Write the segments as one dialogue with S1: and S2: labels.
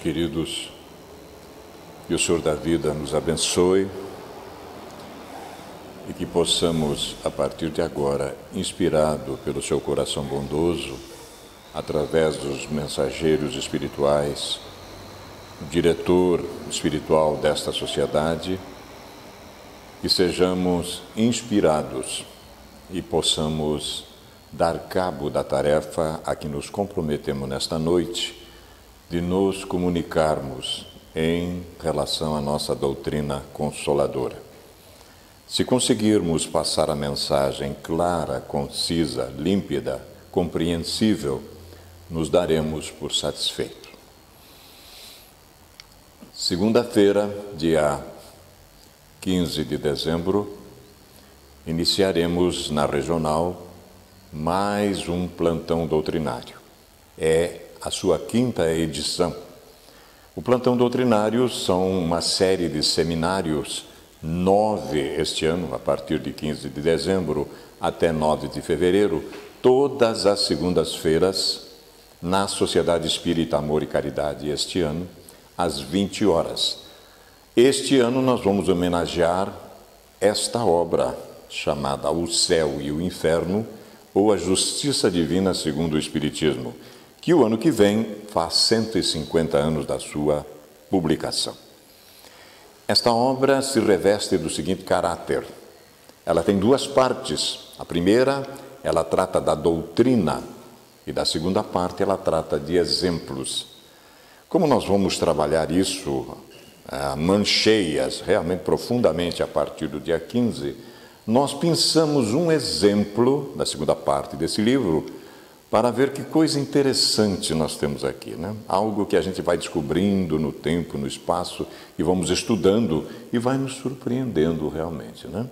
S1: queridos, que o Senhor da vida nos abençoe e que possamos, a partir de agora, inspirado pelo seu coração bondoso, através dos mensageiros espirituais, o diretor espiritual desta sociedade, que sejamos inspirados e possamos dar cabo da tarefa a que nos comprometemos nesta noite, de nos comunicarmos em relação à nossa doutrina consoladora. Se conseguirmos passar a mensagem clara, concisa, límpida, compreensível, nos daremos por satisfeitos. Segunda-feira, dia 15 de dezembro, iniciaremos na regional mais um plantão doutrinário. É a sua 5ª edição. O plantão doutrinário são uma série de seminários, 9 este ano, a partir de 15 de dezembro até 9 de fevereiro, todas as segundas-feiras, na Sociedade Espírita Amor e Caridade, este ano, às 20 horas. Este ano nós vamos homenagear esta obra chamada O Céu e o Inferno, ou A Justiça Divina segundo o Espiritismo, que o ano que vem faz 150 anos da sua publicação. Esta obra se reveste do seguinte caráter. Ela tem 2 partes. A primeira, ela trata da doutrina, e da segunda parte, ela trata de exemplos. Como nós vamos trabalhar isso, mancheias, realmente profundamente a partir do dia 15, nós pensamos um exemplo da segunda parte desse livro, para ver que coisa interessante nós temos aqui, né? Algo que a gente vai descobrindo no tempo, no espaço, e vamos estudando e vai nos surpreendendo realmente, né?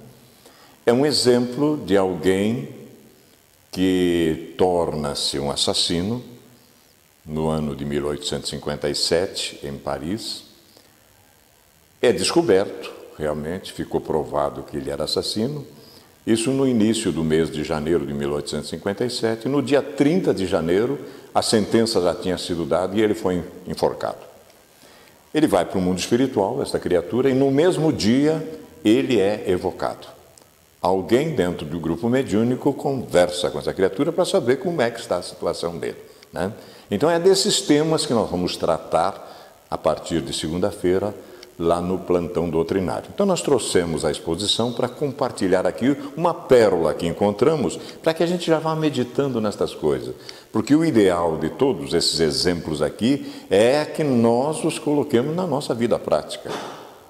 S1: É um exemplo de alguém que torna-se um assassino no ano de 1857, em Paris. É descoberto, realmente, ficou provado que ele era assassino. Isso no início do mês de janeiro de 1857. No dia 30 de janeiro, a sentença já tinha sido dada e ele foi enforcado. Ele vai para o mundo espiritual, esta criatura, e no mesmo dia ele é evocado. Alguém dentro do grupo mediúnico conversa com essa criatura para saber como é que está a situação dele, né? Então é desses temas que nós vamos tratar a partir de segunda-feira, lá no plantão doutrinário. Então nós trouxemos a exposição para compartilhar aqui uma pérola que encontramos, para que a gente já vá meditando nestas coisas. Porque o ideal de todos esses exemplos aqui é que nós os coloquemos na nossa vida prática.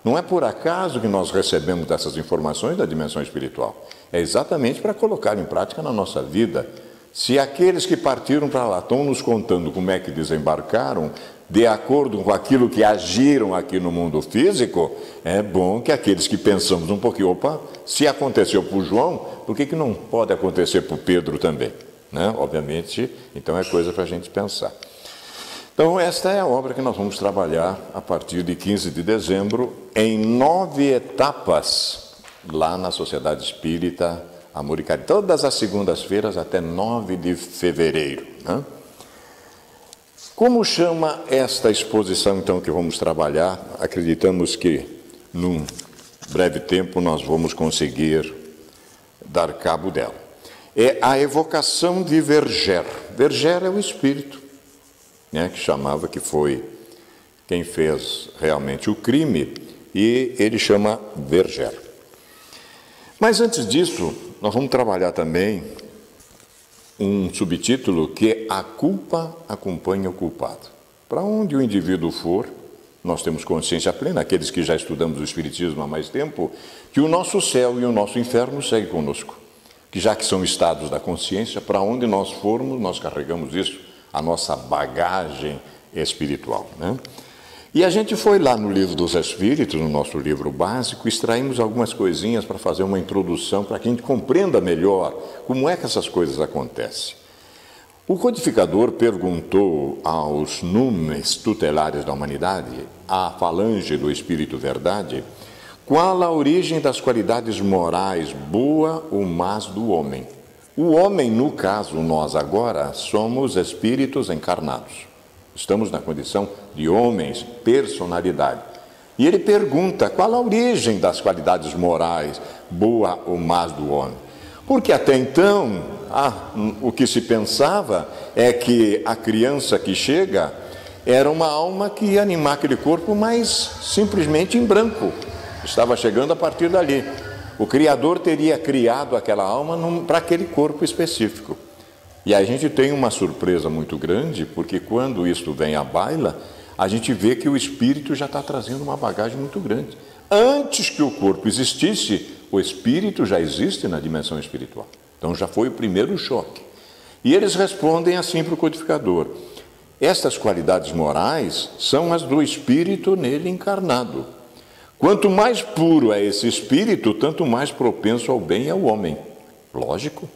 S1: Não é por acaso que nós recebemos essas informações da dimensão espiritual. É exatamente para colocar em prática na nossa vida. Se aqueles que partiram para lá estão nos contando como é que desembarcaram, de acordo com aquilo que agiram aqui no mundo físico, é bom que aqueles que pensamos um pouquinho, opa, se aconteceu para o João, por que não pode acontecer para o Pedro também? Né? Obviamente, então é coisa para a gente pensar. Então, esta é a obra que nós vamos trabalhar a partir de 15 de dezembro, em 9 etapas, lá na Sociedade Espírita Amor e Caridade, todas as segundas-feiras até 9 de fevereiro, né? Como chama esta exposição, então, que vamos trabalhar? Acreditamos que, num breve tempo, nós vamos conseguir dar cabo dela. É a evocação de Verger. Verger é o espírito, né, que foi quem fez realmente o crime, e ele chama Verger. Mas antes disso, nós vamos trabalhar também um subtítulo que é A Culpa Acompanha o Culpado. Para onde o indivíduo for, nós temos consciência plena, aqueles que já estudamos o Espiritismo há mais tempo, que o nosso céu e o nosso inferno seguem conosco. Que já que são estados da consciência, para onde nós formos, nós carregamos isso, a nossa bagagem espiritual, né? E a gente foi lá no Livro dos Espíritos, no nosso livro básico, extraímos algumas coisinhas para fazer uma introdução, para que a gente compreenda melhor como é que essas coisas acontecem. O codificador perguntou aos numes tutelares da humanidade, à falange do Espírito Verdade, qual a origem das qualidades morais boa ou más do homem. O homem, no caso, nós agora, somos espíritos encarnados. Estamos na condição de homens, personalidade. E ele pergunta qual a origem das qualidades morais, boa ou más do homem. Porque até então, o que se pensava é que a criança que chega era uma alma que ia animar aquele corpo, mas simplesmente em branco. Estava chegando a partir dali. O Criador teria criado aquela alma para aquele corpo específico. E a gente tem uma surpresa muito grande, porque quando isso vem à baila, a gente vê que o espírito já está trazendo uma bagagem muito grande. Antes que o corpo existisse, o espírito já existe na dimensão espiritual. Então já foi o primeiro choque. E eles respondem assim para o codificador: estas qualidades morais são as do espírito nele encarnado. Quanto mais puro é esse espírito, tanto mais propenso ao bem é o homem. Lógico.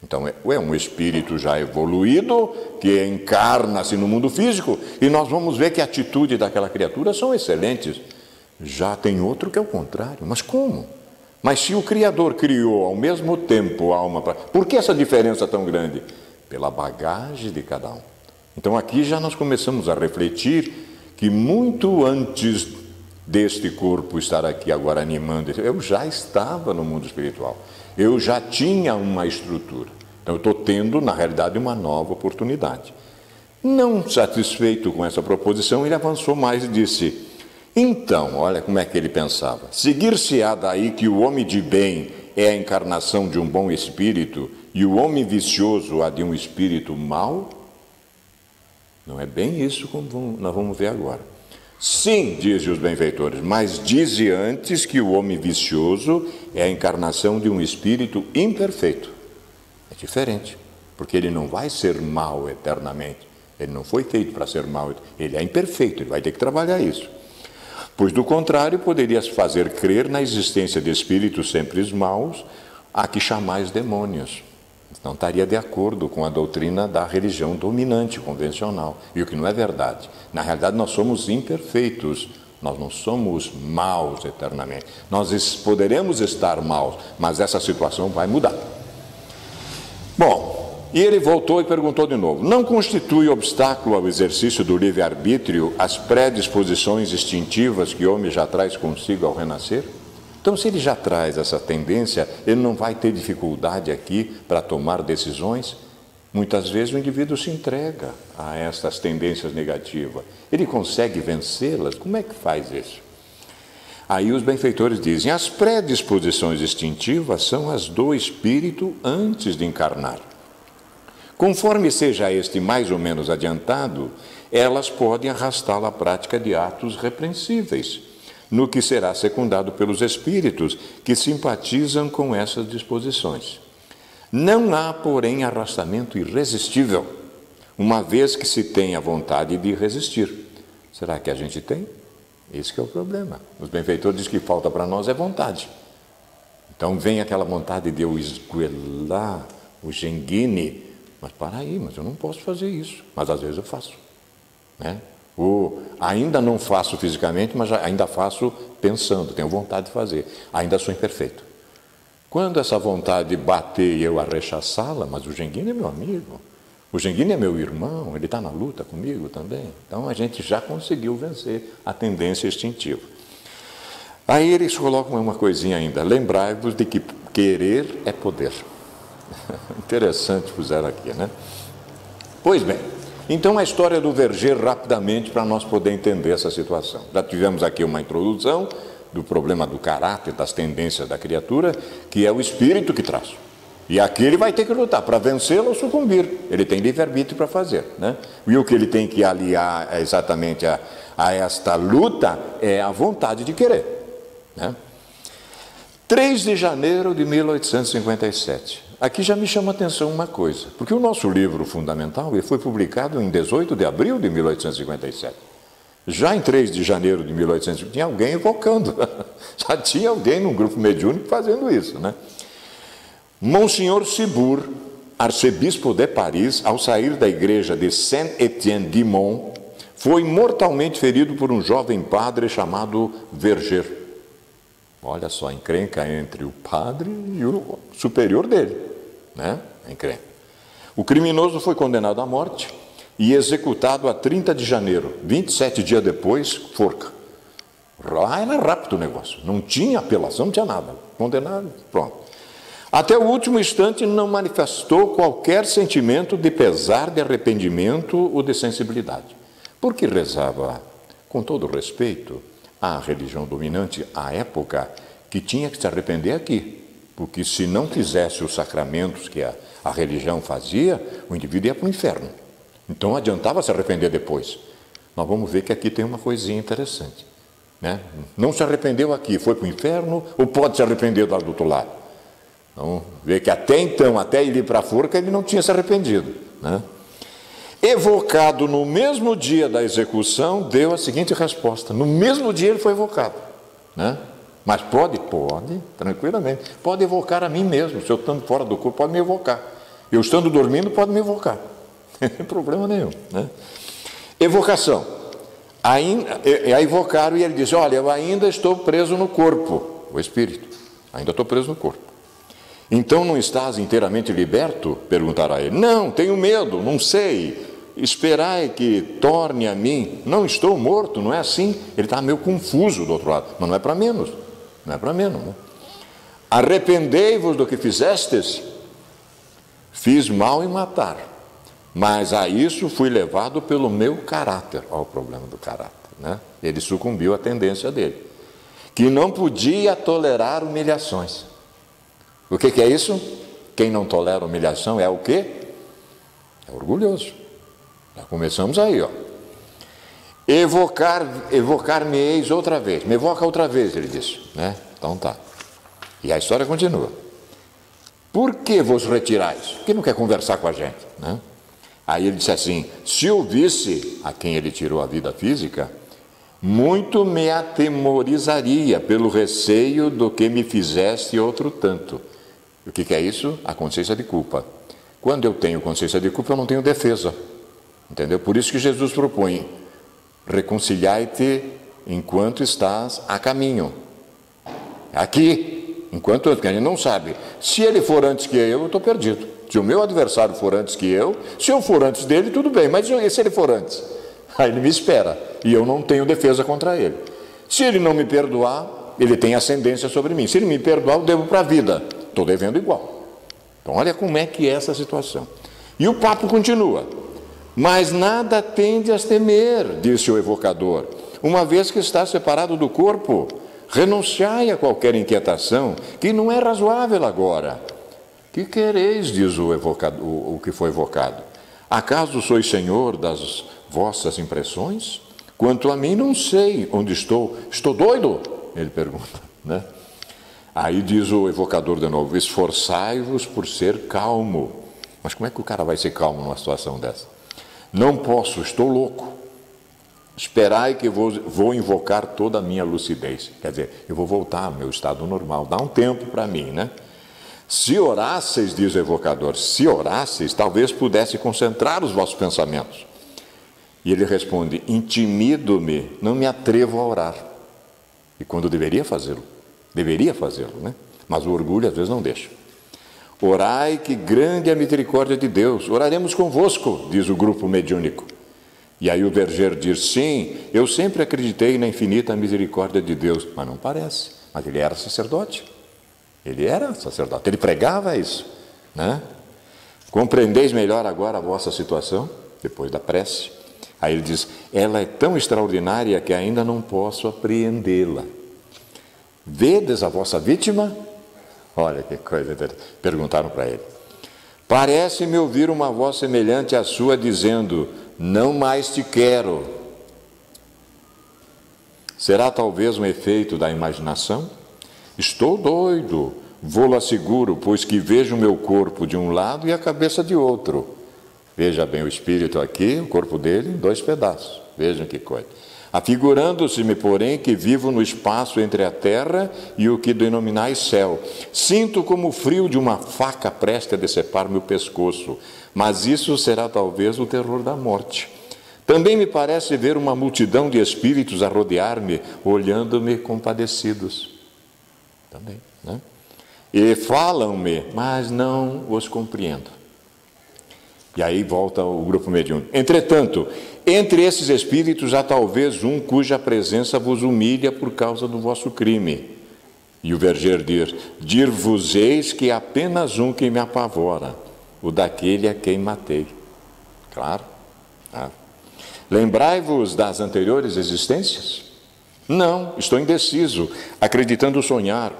S1: Então é um espírito já evoluído, que encarna-se no mundo físico, e nós vamos ver que a atitude daquela criatura são excelentes. Já tem outro que é o contrário. Mas como? Mas se o Criador criou ao mesmo tempo a alma, por que essa diferença tão grande? Pela bagagem de cada um. Então aqui já nós começamos a refletir que muito antes deste corpo estar aqui agora animando, eu já estava no mundo espiritual. Eu já tinha uma estrutura. Então eu estou tendo, na realidade, uma nova oportunidade. Não satisfeito com essa proposição, ele avançou mais e disse: então, olha como é que ele pensava. Seguir-se-á daí que o homem de bem é a encarnação de um bom espírito e o homem vicioso a de um espírito mau? Não é bem isso como nós vamos ver agora. Sim, dizem os benfeitores, mas dize antes que o homem vicioso é a encarnação de um espírito imperfeito. É diferente, porque ele não vai ser mau eternamente. Ele não foi feito para ser mau, ele é imperfeito, ele vai ter que trabalhar isso. Pois, do contrário, poderias fazer crer na existência de espíritos sempre maus, a que chamais demônios. Não estaria de acordo com a doutrina da religião dominante, convencional, e o que não é verdade. Na realidade, nós somos imperfeitos, nós não somos maus eternamente. Nós poderemos estar maus, mas essa situação vai mudar. Bom, e ele voltou e perguntou de novo: não constitui obstáculo ao exercício do livre-arbítrio as predisposições instintivas que o homem já traz consigo ao renascer? Então, se ele já traz essa tendência, ele não vai ter dificuldade aqui para tomar decisões? Muitas vezes o indivíduo se entrega a estas tendências negativas. Ele consegue vencê-las? Como é que faz isso? Aí os benfeitores dizem: as predisposições instintivas são as do espírito antes de encarnar. Conforme seja este mais ou menos adiantado, elas podem arrastá-lo à prática de atos repreensíveis, no que será secundado pelos espíritos que simpatizam com essas disposições. Não há, porém, arrastamento irresistível, uma vez que se tem a vontade de resistir. Será que a gente tem? Esse que é o problema. Os benfeitores dizem que falta para nós é vontade. Então vem aquela vontade de eu esguelar o genguine, mas para aí, mas eu não posso fazer isso. Mas às vezes eu faço, né? Ainda não faço fisicamente, mas ainda faço pensando, tenho vontade de fazer. Ainda sou imperfeito. Quando essa vontade bater e eu a rechaçá-la, mas o genguine é meu amigo, o genguine é meu irmão, ele está na luta comigo também. Então a gente já conseguiu vencer a tendência instintiva. Aí eles colocam uma coisinha ainda: lembrai-vos de que querer é poder. Interessante puseram aqui, né? Pois bem, então a história do Verger rapidamente para nós poder entender essa situação. Já tivemos aqui uma introdução do problema do caráter, das tendências da criatura, que é o espírito que traz. E aqui ele vai ter que lutar para vencê-lo ou sucumbir. Ele tem livre-arbítrio para fazer, né? E o que ele tem que aliar exatamente a esta luta é a vontade de querer, né? 3 de janeiro de 1857. Aqui já me chama a atenção uma coisa, porque o nosso livro fundamental ele foi publicado em 18 de abril de 1857. Já em 3 de janeiro de 1857, tinha alguém evocando, já tinha alguém num grupo mediúnico fazendo isso, né? Monsenhor Cibour, arcebispo de Paris, ao sair da igreja de Saint-Étienne-du-Mont, foi mortalmente ferido por um jovem padre chamado Verger. Olha só, a encrenca entre o padre e o superior dele, né? A encrenca. O criminoso foi condenado à morte e executado a 30 de janeiro. 27 dias depois, forca. Era rápido o negócio. Não tinha apelação, não tinha nada. Condenado, pronto. Até o último instante não manifestou qualquer sentimento de pesar, de arrependimento ou de sensibilidade. Porque rezava, com todo respeito, à religião dominante à época, que tinha que se arrepender aqui. Porque se não fizesse os sacramentos que a religião fazia, o indivíduo ia para o inferno. Então adiantava se arrepender depois. Nós vamos ver que aqui tem uma coisinha interessante, né? Não se arrependeu aqui, foi para o inferno, ou pode se arrepender do outro lado? Então, vê que até então, até ele ir para a forca, ele não tinha se arrependido, né? Evocado no mesmo dia da execução, deu a seguinte resposta. No mesmo dia ele foi evocado, né? Mas pode, tranquilamente. Pode evocar a mim mesmo. Se eu estando fora do corpo, pode me evocar. Eu estando dormindo, pode me evocar. Não tem problema nenhum, né? Evocação. Aí evocaram e ele disse, olha, eu ainda estou preso no corpo, o espírito. Ainda estou preso no corpo. Então não estás inteiramente liberto? Perguntaram a ele. Não, tenho medo, não sei. Esperai que torne a mim. Não estou morto, não é assim. Ele está meio confuso do outro lado. Mas não é para menos. Não é para menos, né? Arrependei-vos do que fizestes. Fiz mal em matar. Mas a isso fui levado pelo meu caráter. Olha o problema do caráter, né? Ele sucumbiu à tendência dele. Que não podia tolerar humilhações. O que é isso? Quem não tolera humilhação é o quê? É orgulhoso. Já começamos aí, ó. Evocar-me-eis outra vez. Me evoca outra vez, ele disse, né? Então tá. E a história continua. Por que vos retirais? Porque não quer conversar com a gente, né? Aí ele disse assim, se eu visse a quem ele tirou a vida física, muito me atemorizaria pelo receio do que me fizeste outro tanto. O que é isso? A consciência de culpa. Quando eu tenho consciência de culpa, eu não tenho defesa. Entendeu? Por isso que Jesus propõe, reconciliai-te enquanto estás a caminho. Aqui, enquanto porque a gente não sabe. Se ele for antes que eu estou perdido. Se o meu adversário for antes que eu, se eu for antes dele, tudo bem. Mas se ele for antes? Aí ele me espera. E eu não tenho defesa contra ele. Se ele não me perdoar, ele tem ascendência sobre mim. Se ele me perdoar, eu devo para a vida. Estou devendo igual. Então, olha como é que é essa situação. E o papo continua. Mas nada tendes a temer, disse o evocador, uma vez que está separado do corpo. Renunciai a qualquer inquietação, que não é razoável agora. Que quereis, diz o que foi evocado? Acaso sois senhor das vossas impressões? Quanto a mim, não sei onde estou. Estou doido? Ele pergunta, né? Aí diz o evocador de novo, esforçai-vos por ser calmo. Mas como é que o cara vai ser calmo numa situação dessa? Não posso, estou louco. Esperai que vou invocar toda a minha lucidez. Quer dizer, eu vou voltar ao meu estado normal. Dá um tempo para mim, né? Se orasseis, diz o evocador, se orasseis, talvez pudesse concentrar os vossos pensamentos. E ele responde, intimido-me, não me atrevo a orar. E quando deveria fazê-lo, né? Mas o orgulho às vezes não deixa. Orai que grande é a misericórdia de Deus. Oraremos convosco, diz o grupo mediúnico. E aí o Verger diz, sim, eu sempre acreditei na infinita misericórdia de Deus. Mas não parece, mas ele era sacerdote. Ele pregava isso, né? Compreendeis melhor agora a vossa situação, depois da prece? Aí ele diz, ela é tão extraordinária que ainda não posso apreendê-la. Vedes a vossa vítima? Olha que coisa, perguntaram para ele. Parece-me ouvir uma voz semelhante à sua dizendo, não mais te quero. Será talvez um efeito da imaginação? Estou doido, vou-lo asseguro, pois que vejo o meu corpo de um lado e a cabeça de outro. Veja bem o espírito aqui, o corpo dele em 2 pedaços. Vejam que coisa. Afigurando-se-me, porém, que vivo no espaço entre a terra e o que denominais céu. Sinto como o frio de uma faca presta a decepar-me o pescoço, mas isso será talvez o terror da morte. Também me parece ver uma multidão de espíritos a rodear-me, olhando-me compadecidos. Também, né? E falam-me, mas não os compreendo. E aí volta o grupo mediúnico. Entretanto, entre esses espíritos há talvez um cuja presença vos humilha por causa do vosso crime. E o Verger diz: dir-vos-eis que há apenas um que me apavora, o daquele a quem matei. Claro. Lembrai-vos das anteriores existências? Não, estou indeciso, acreditando sonhar.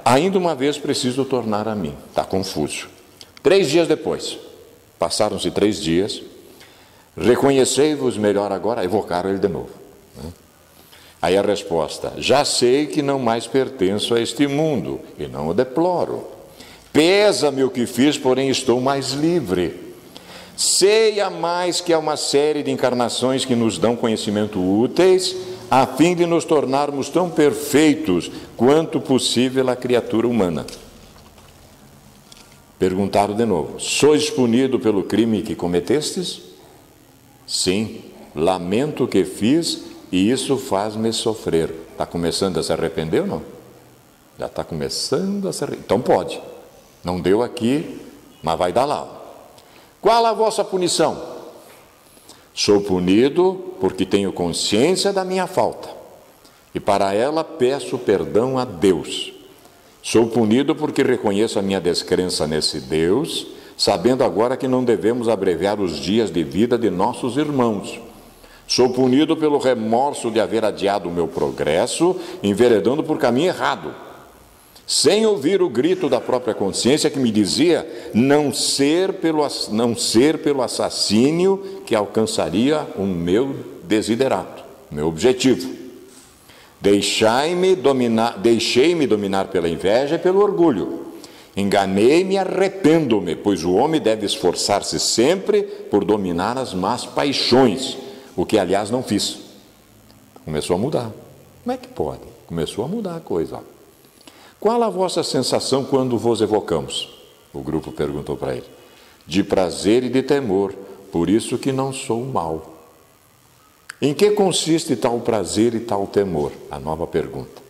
S1: Ainda uma vez preciso tornar a mim. Está confuso. 3 dias depois, passaram-se 3 dias, reconhecei-vos melhor agora, evocaram ele de novo. Aí a resposta: já sei que não mais pertenço a este mundo, e não o deploro. Pesa-me o que fiz, porém estou mais livre. Sei a mais que há uma série de encarnações que nos dão conhecimento úteis, a fim de nos tornarmos tão perfeitos quanto possível a criatura humana. Perguntaram de novo: sois punido pelo crime que cometestes? Sim, lamento o que fiz e isso faz-me sofrer. Está começando a se arrepender ou não? Já está começando a se arrepender. Então pode. Não deu aqui, mas vai dar lá. Qual a vossa punição? Sou punido porque tenho consciência da minha falta e para ela peço perdão a Deus. Sou punido porque reconheço a minha descrença nesse Deus, sabendo agora que não devemos abreviar os dias de vida de nossos irmãos. Sou punido pelo remorso de haver adiado o meu progresso, enveredando por caminho errado, sem ouvir o grito da própria consciência que me dizia não ser pelo assassínio que alcançaria o meu desiderato, o meu objetivo. Deixei-me dominar pela inveja e pelo orgulho. Enganei-me e arrependo-me, pois o homem deve esforçar-se sempre por dominar as más paixões, o que, aliás, não fiz. Começou a mudar. Como é que pode? Começou a mudar a coisa. Qual a vossa sensação quando vos evocamos? O grupo perguntou para ele. De prazer e de temor, por isso que não sou mau. Em que consiste tal prazer e tal temor? A nova pergunta.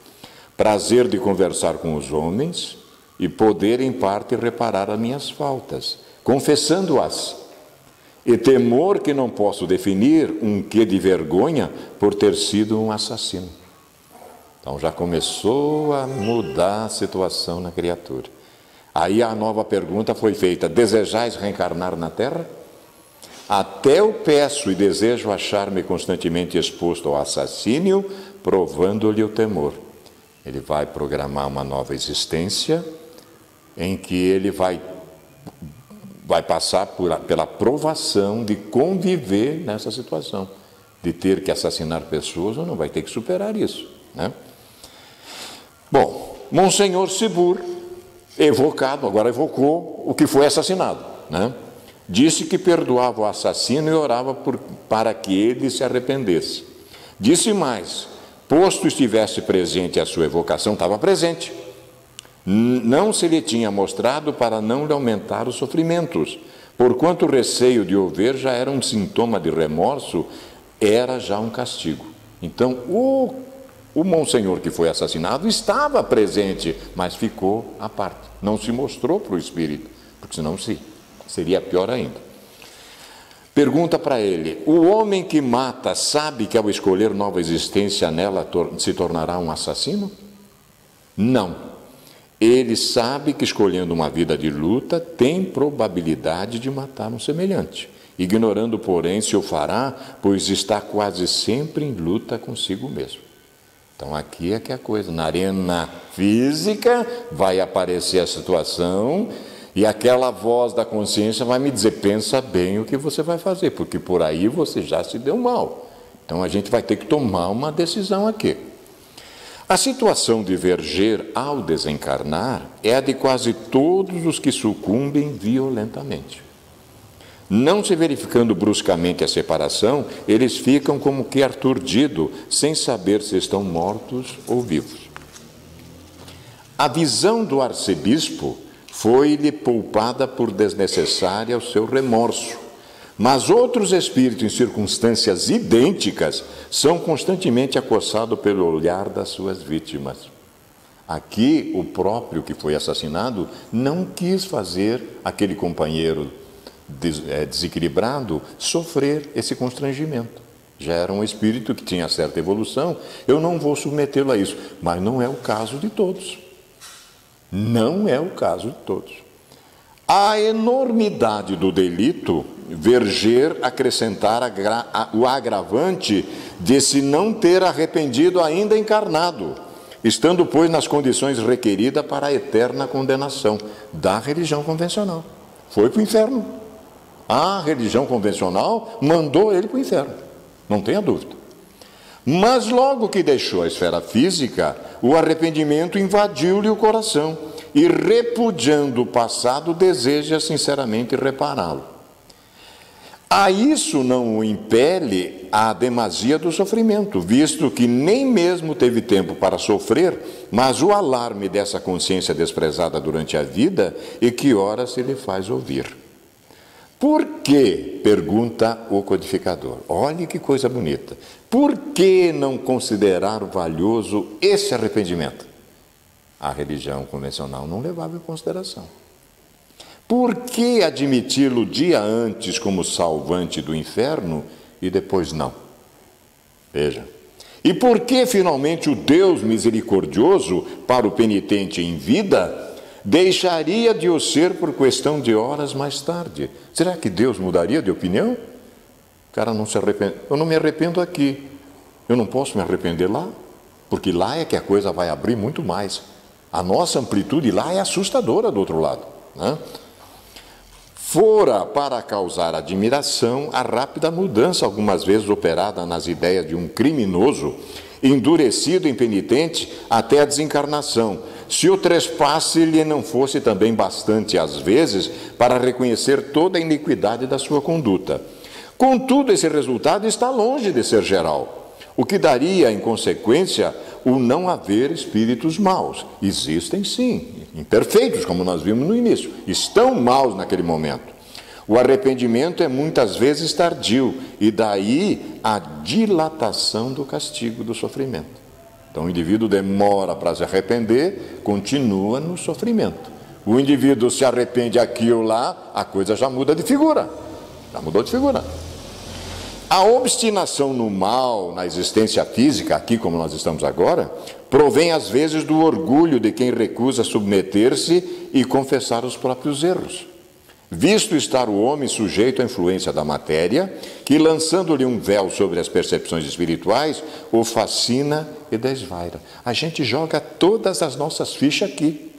S1: Prazer de conversar com os homens e poder, em parte, reparar as minhas faltas, confessando-as. E temor que não posso definir, um quê de vergonha por ter sido um assassino. Então já começou a mudar a situação na criatura. Aí a nova pergunta foi feita: desejais reencarnar na Terra? Até eu peço e desejo achar-me constantemente exposto ao assassínio, provando-lhe o temor. Ele vai programar uma nova existência, em que ele vai passar pela provação de conviver nessa situação, de ter que assassinar pessoas, ou não vai ter que superar isso, né? Bom, Monsenhor Cibur, agora evocou o que foi assassinado, né? Disse que perdoava o assassino e orava para que ele se arrependesse. Disse mais: posto estivesse presente a sua evocação, estava presente. Não se lhe tinha mostrado para não lhe aumentar os sofrimentos, porquanto o receio de o ver já era um sintoma de remorso, era já um castigo. Então, o monsenhor que foi assassinado estava presente, mas ficou à parte. Não se mostrou para o espírito, porque senão seria pior ainda. Pergunta para ele: o homem que mata sabe que ao escolher nova existência nela se tornará um assassino? Não. Ele sabe que escolhendo uma vida de luta tem probabilidade de matar um semelhante, ignorando, porém, se o fará, pois está quase sempre em luta consigo mesmo. Então aqui é que é a coisa, na arena física vai aparecer a situação e aquela voz da consciência vai me dizer: pensa bem o que você vai fazer, porque por aí você já se deu mal. Então a gente vai ter que tomar uma decisão aqui. A situação de Verger ao desencarnar é a de quase todos os que sucumbem violentamente. Não se verificando bruscamente a separação, eles ficam como que aturdidos, sem saber se estão mortos ou vivos. A visão do arcebispo foi-lhe poupada por desnecessária o seu remorso, mas outros espíritos em circunstâncias idênticas são constantemente acossados pelo olhar das suas vítimas. Aqui, o próprio que foi assassinado não quis fazer aquele companheiro desequilibrado, sofrer esse constrangimento. Já era um espírito que tinha certa evolução, eu não vou submetê-lo a isso. Mas não é o caso de todos. Não é o caso de todos. A enormidade do delito, Verger acrescentar o agravante de se não ter arrependido ainda encarnado, estando, pois, nas condições requeridas para a eterna condenação da religião convencional. Foi para o inferno. A religião convencional mandou ele para o inferno, não tenha dúvida. Mas logo que deixou a esfera física, o arrependimento invadiu-lhe o coração e, repudiando o passado, deseja sinceramente repará-lo. A isso não o impele a demasia do sofrimento, visto que nem mesmo teve tempo para sofrer, mas o alarme dessa consciência desprezada durante a vida e que ora se lhe faz ouvir. Por que, pergunta o codificador, olhe que coisa bonita, por que não considerar valioso esse arrependimento? A religião convencional não levava em consideração. Por que admiti-lo dia antes como salvante do inferno e depois não? Veja. E por que finalmente o Deus misericordioso para o penitente em vida deixaria de o ser por questão de horas mais tarde? Será que Deus mudaria de opinião? O cara não se arrepende. Eu não me arrependo aqui. Eu não posso me arrepender lá? Porque lá é que a coisa vai abrir muito mais. A nossa amplitude lá é assustadora do outro lado, né? Fora para causar admiração a rápida mudança, algumas vezes operada nas ideias de um criminoso, endurecido impenitente até a desencarnação, se o trespasse lhe não fosse também bastante, às vezes, para reconhecer toda a iniquidade da sua conduta. Contudo, esse resultado está longe de ser geral, o que daria, em consequência, o não haver espíritos maus. Existem sim, imperfeitos, como nós vimos no início, estão maus naquele momento. O arrependimento é muitas vezes tardio, e daí a dilatação do castigo, do sofrimento. Então o indivíduo demora para se arrepender, continua no sofrimento. O indivíduo se arrepende aqui ou lá, a coisa já muda de figura, já mudou de figura. A obstinação no mal, na existência física, aqui como nós estamos agora, provém às vezes do orgulho de quem recusa submeter-se e confessar os próprios erros. Visto estar o homem sujeito à influência da matéria, que lançando-lhe um véu sobre as percepções espirituais, o fascina e desvaira. A gente joga todas as nossas fichas aqui,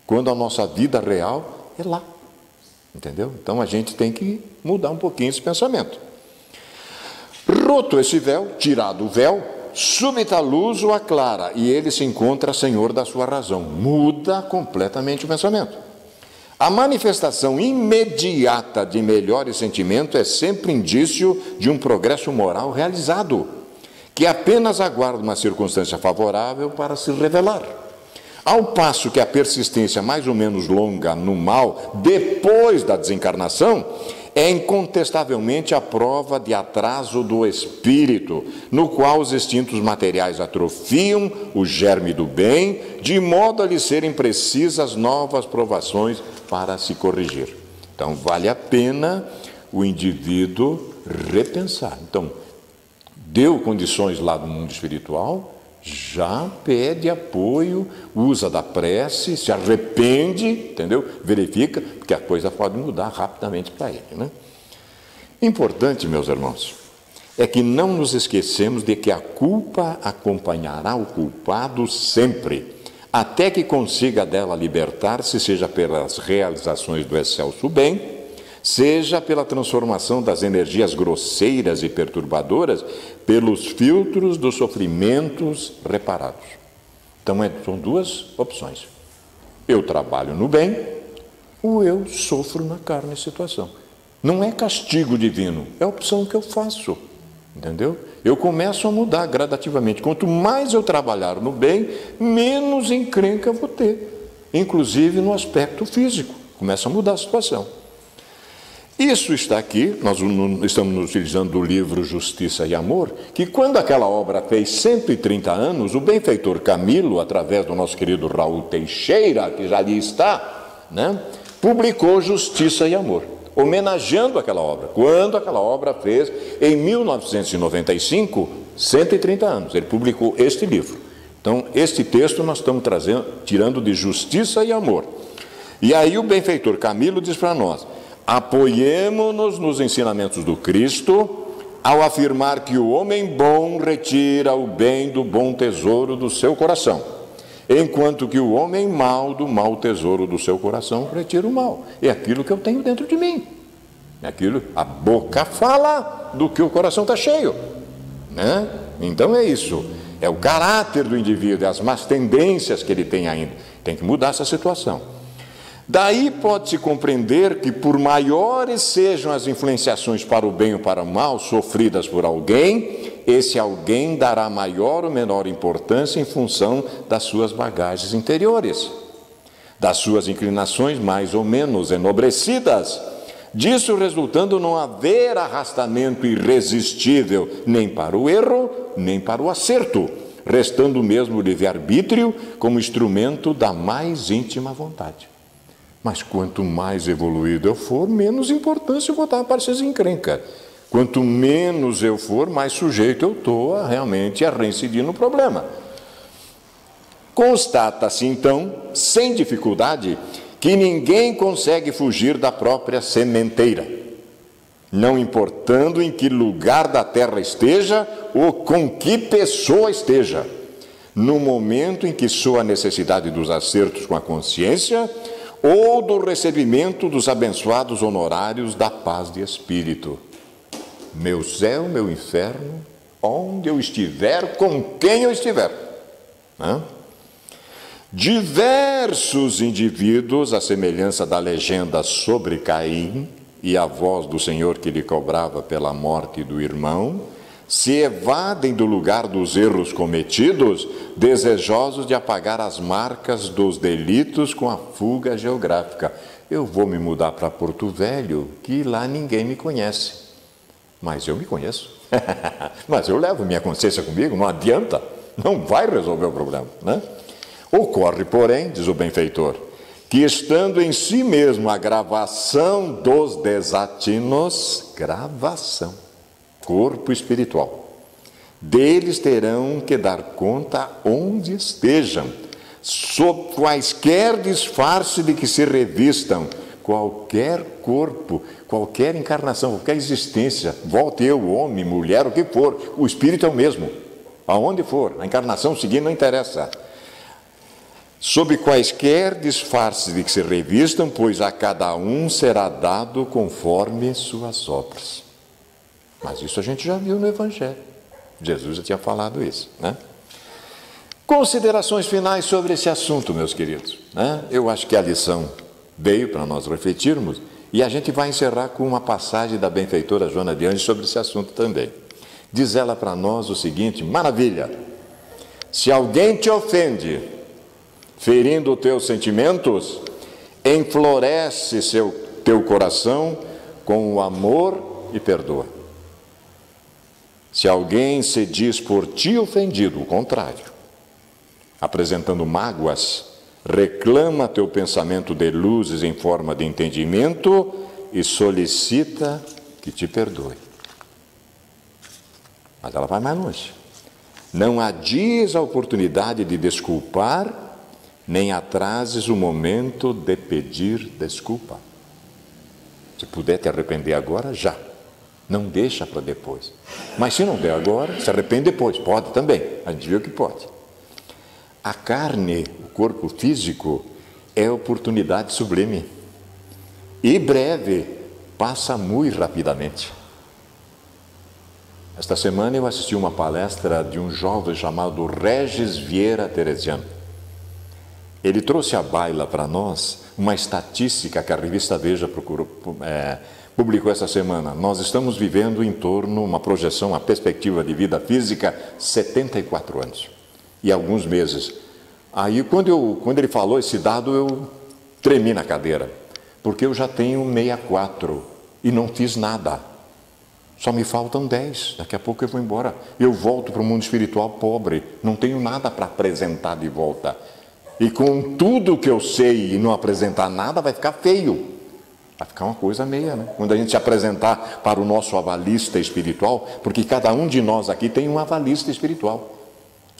S1: quando a nossa vida real é lá. Entendeu? Então a gente tem que mudar um pouquinho esse pensamento. Roto esse véu, tirado o véu, súbita luz o aclara e ele se encontra senhor da sua razão. Muda completamente o pensamento. A manifestação imediata de melhores sentimentos é sempre indício de um progresso moral realizado, que apenas aguarda uma circunstância favorável para se revelar. Ao passo que a persistência mais ou menos longa no mal, depois da desencarnação, é incontestavelmente a prova de atraso do espírito, no qual os instintos materiais atrofiam o germe do bem, de modo a lhe serem precisas novas provações para se corrigir. Então, vale a pena o indivíduo repensar. Então, deu condições lá do mundo espiritual, já pede apoio, usa da prece, se arrepende, entendeu? Verifica, porque a coisa pode mudar rapidamente para ele, né? Importante, meus irmãos, é que não nos esquecemos de que a culpa acompanhará o culpado sempre, até que consiga dela libertar-se, seja pelas realizações do excelso bem, seja pela transformação das energias grosseiras e perturbadoras pelos filtros dos sofrimentos reparados. Então, são duas opções. Eu trabalho no bem ou eu sofro na carne situação. Não é castigo divino, é a opção que eu faço, entendeu? Eu começo a mudar gradativamente. Quanto mais eu trabalhar no bem, menos encrenca eu vou ter, inclusive no aspecto físico. Começa a mudar a situação. Isso está aqui, nós estamos utilizando do livro Justiça e Amor, que quando aquela obra fez 130 anos, o benfeitor Camilo, através do nosso querido Raul Teixeira, que já ali está, né, publicou Justiça e Amor. homenageando aquela obra. Quando aquela obra fez, em 1995, 130 anos, ele publicou este livro. Então, este texto nós estamos tirando de Justiça e Amor. E aí o benfeitor Camilo diz para nós: apoiemo-nos nos ensinamentos do Cristo, ao afirmar que o homem bom retira o bem do bom tesouro do seu coração, enquanto que o homem mau do mau tesouro do seu coração retira o mal. É aquilo que eu tenho dentro de mim. É aquilo, a boca fala do que o coração está cheio, né? Então é isso. É o caráter do indivíduo, é as más tendências que ele tem ainda. Tem que mudar essa situação. Daí pode-se compreender que, por maiores sejam as influenciações para o bem ou para o mal sofridas por alguém, esse alguém dará maior ou menor importância em função das suas bagagens interiores, das suas inclinações mais ou menos enobrecidas, disso resultando não haver arrastamento irresistível nem para o erro, nem para o acerto, restando mesmo o livre-arbítrio como instrumento da mais íntima vontade. Mas quanto mais evoluído eu for, menos importância eu vou dar para essas encrencas. Quanto menos eu for, mais sujeito eu estou realmente a reincidir no problema. Constata-se, então, sem dificuldade, que ninguém consegue fugir da própria sementeira, não importando em que lugar da terra esteja ou com que pessoa esteja, no momento em que soa a necessidade dos acertos com a consciência ou do recebimento dos abençoados honorários da paz de espírito. Meu céu, meu inferno, onde eu estiver, com quem eu estiver. Diversos indivíduos, à semelhança da legenda sobre Caim e a voz do Senhor que lhe cobrava pela morte do irmão, se evadem do lugar dos erros cometidos, desejosos de apagar as marcas dos delitos com a fuga geográfica. Eu vou me mudar para Porto Velho, que lá ninguém me conhece. Mas eu me conheço. Mas eu levo minha consciência comigo, não adianta. Não vai resolver o problema, né? Ocorre, porém, diz o benfeitor, que estando em si mesmo a gravação dos desatinos, gravação, corpo espiritual, deles terão que dar conta onde estejam, sob quaisquer disfarce de que se revistam, qualquer corpo, qualquer encarnação, qualquer existência, volte eu, homem, mulher, o que for, o espírito é o mesmo, aonde for, a encarnação seguinte não interessa. Sob quaisquer disfarces de que se revistam, pois a cada um será dado conforme suas obras. Mas isso a gente já viu no Evangelho. Jesus já tinha falado isso, né? Considerações finais sobre esse assunto, meus queridos, né? Eu acho que a lição veio para nós refletirmos e a gente vai encerrar com uma passagem da benfeitora Joana de Ângeles sobre esse assunto também. Diz ela para nós o seguinte: maravilha, se alguém te ofende, ferindo teus sentimentos, enfloresce teu coração com o amor e perdoa. Se alguém se diz por ti ofendido, o contrário, apresentando mágoas, reclama teu pensamento de luzes em forma de entendimento e solicita que te perdoe. Mas ela vai mais longe. Não adies a oportunidade de desculpar, nem atrases o momento de pedir desculpa. Se puder te arrepender agora, já. Não deixa para depois. Mas se não der agora, se arrepende depois. Pode também. A gente viu que pode. A carne, o corpo físico, é oportunidade sublime. E breve, passa muito rapidamente. Esta semana eu assisti uma palestra de um jovem chamado Regis Vieira Teresiano. Ele trouxe à baila para nós uma estatística que a revista Veja publicou essa semana. Nós estamos vivendo em torno, uma projeção, uma perspectiva de vida física, 74 anos. E alguns meses. Aí, quando ele falou esse dado, eu tremi na cadeira. Porque eu já tenho 64 e não fiz nada. Só me faltam 10. Daqui a pouco eu vou embora. Eu volto para o mundo espiritual pobre. Não tenho nada para apresentar de volta. E com tudo que eu sei e não apresentar nada, vai ficar feio. Vai ficar uma coisa meia, né? Quando a gente se apresentar para o nosso avalista espiritual, porque cada um de nós aqui tem um avalista espiritual,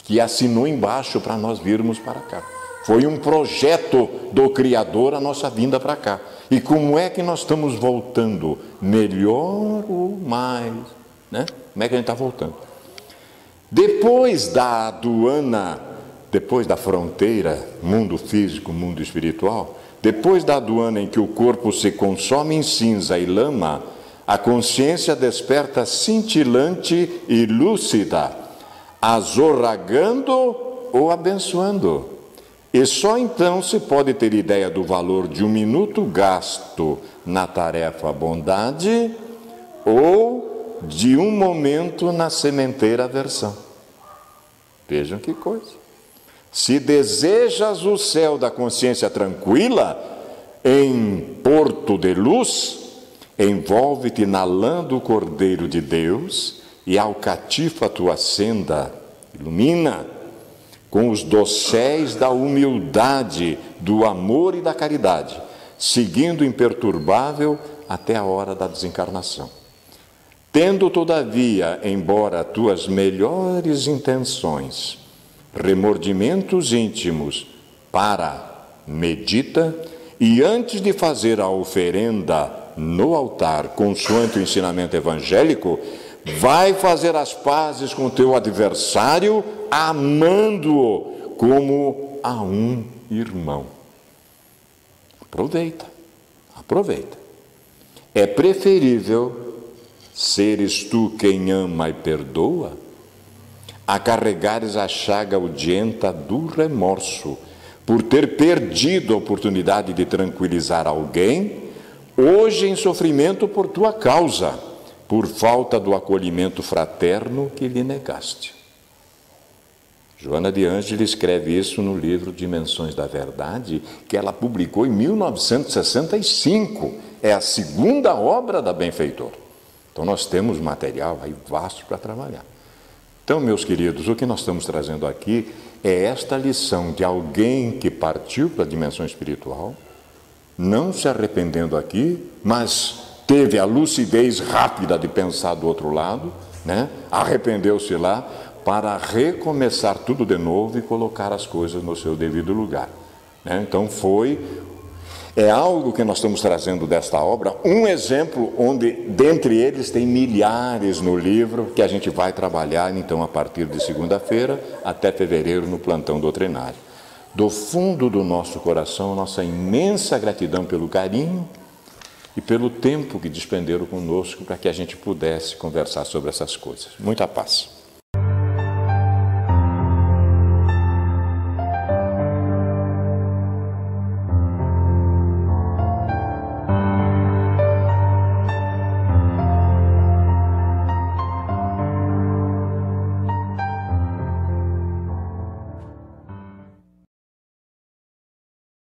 S1: que assinou embaixo para nós virmos para cá. Foi um projeto do Criador a nossa vinda para cá. E como é que nós estamos voltando? Melhor ou mais? Né? Como é que a gente está voltando? Depois da aduana, depois da fronteira, mundo físico, mundo espiritual, depois da aduana em que o corpo se consome em cinza e lama, a consciência desperta cintilante e lúcida, azorragando ou abençoando. E só então se pode ter ideia do valor de um minuto gasto na tarefa bondade ou de um momento na sementeira aversão. Vejam que coisa. Se desejas o céu da consciência tranquila, em porto de luz, envolve-te na lã do Cordeiro de Deus e alcatifa a tua senda, ilumina com os dosséis da humildade, do amor e da caridade, seguindo imperturbável até a hora da desencarnação. Tendo, todavia, embora tuas melhores intenções, remordimentos íntimos, medita, e antes de fazer a oferenda no altar, consoante o ensinamento evangélico, vai fazer as pazes com o teu adversário, amando-o como a um irmão. Aproveita. É preferível seres tu quem ama e perdoa, a carregares a chaga odienta do remorso, por ter perdido a oportunidade de tranquilizar alguém, hoje em sofrimento por tua causa, por falta do acolhimento fraterno que lhe negaste. Joana de Ângeles escreve isso no livro Dimensões da Verdade, que ela publicou em 1965. É a segunda obra da benfeitora. Então nós temos material aí vasto para trabalhar. Então, meus queridos, o que nós estamos trazendo aqui é esta lição de alguém que partiu para a dimensão espiritual, não se arrependendo aqui, mas teve a lucidez rápida de pensar do outro lado, né? Arrependeu-se lá para recomeçar tudo de novo e colocar as coisas no seu devido lugar, né? Então é algo que nós estamos trazendo desta obra, um exemplo onde, dentre eles, tem milhares no livro, que a gente vai trabalhar, então, a partir de segunda-feira até fevereiro, no plantão doutrinário. Do fundo do nosso coração, nossa imensa gratidão pelo carinho e pelo tempo que despenderam conosco para que a gente pudesse conversar sobre essas coisas. Muita paz.